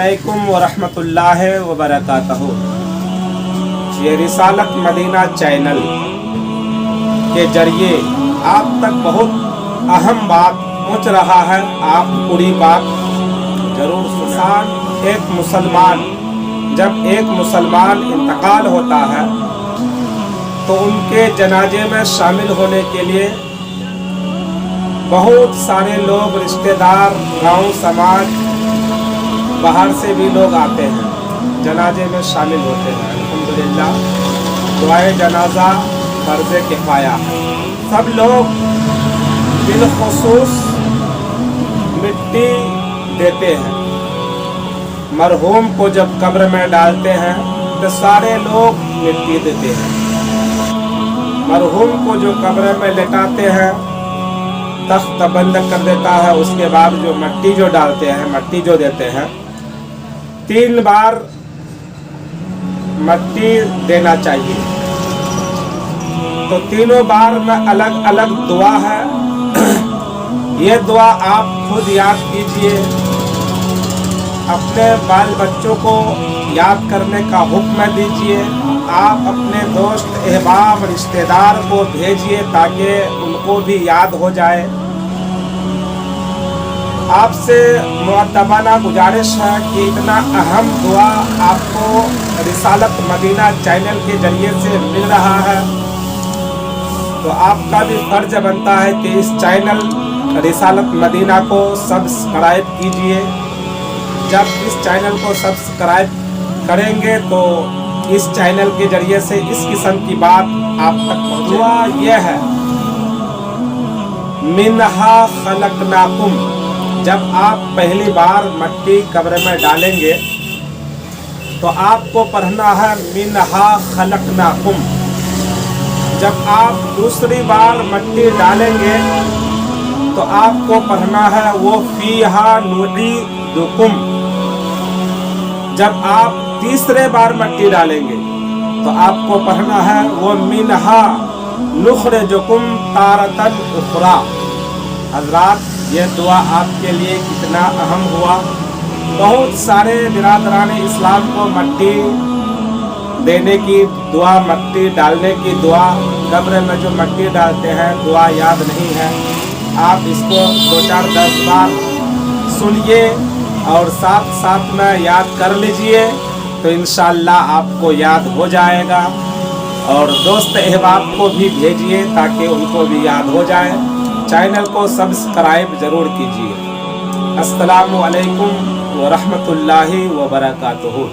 अस्सलामुअलैकुम वरहमतुल्लाह वबरकातहू। ये रिसालत मदीना चैनल के जरिए आप तक बहुत अहम बात पहुँच रहा है। आप पूरी बात जरूर सुनें। एक मुसलमान, जब एक मुसलमान इंतकाल होता है तो उनके जनाजे में शामिल होने के लिए बहुत सारे लोग, रिश्तेदार, गांव समाज, बाहर से भी लोग आते हैं, जनाजे में शामिल होते हैं। अल्हम्दुलिल्लाह, दुआए जनाजा फर्ज़े किफ़ाया है। सब लोग बिलखुसूस मिट्टी देते हैं। मरहूम को जब कब्र में डालते हैं तो सारे लोग मिट्टी देते हैं। मरहूम को जो कब्र में लेटाते हैं, तख्त बंद कर देता है, उसके बाद जो मिट्टी जो डालते हैं, मिट्टी जो देते हैं, 3 बार मिट्टी देना चाहिए। तो तीनों बार में अलग अलग दुआ है। ये दुआ आप खुद याद कीजिए, अपने बाल बच्चों को याद करने का हुक्म दीजिए। आप अपने दोस्त, अहबाब, रिश्तेदार को भेजिए ताकि उनको भी याद हो जाए। आपसे मुअद्दबाना गुजारिश है कि इतना अहम दुआ आपको रिसालत मदीना चैनल के जरिए से मिल रहा है, तो आपका भी फर्ज बनता है कि इस चैनल रिसालत मदीना को सब्सक्राइब कीजिए। जब इस चैनल को सब्सक्राइब करेंगे तो इस चैनल के जरिए से इस किस्म की बात आप तक पहुँचे। दुआ यह है, मिन्हा खलकनाकुम। जब आप पहली बार मिट्टी कब्र में डालेंगे तो आपको पढ़ना है मिन्हा खलकनाकुम। जब आप दूसरी बार मिट्टी डालेंगे तो आपको पढ़ना है वो फीहा नुईदुकुम। जब आप तीसरे बार मिट्टी डालेंगे तो आपको पढ़ना है वो मिन्हा नुखरिजुकुम तारतन उखरा। हज़रात, ये दुआ आपके लिए कितना अहम हुआ। बहुत सारे बिरादरान इस्लाम को मिट्टी देने की दुआ, मिट्टी डालने की दुआ, कब्र में जो मिट्टी डालते हैं दुआ याद नहीं है। आप इसको 2-4-10 बार सुनिए और साथ साथ में याद कर लीजिए तो इंशाअल्लाह आपको याद हो जाएगा। और दोस्त अहबाब को भी भेजिए ताकि उनको भी याद हो जाए। चैनल को सब्सक्राइब ज़रूर कीजिए। अस्सलामु अलैकुम व रहमतुल्लाहि व बरकातुहू।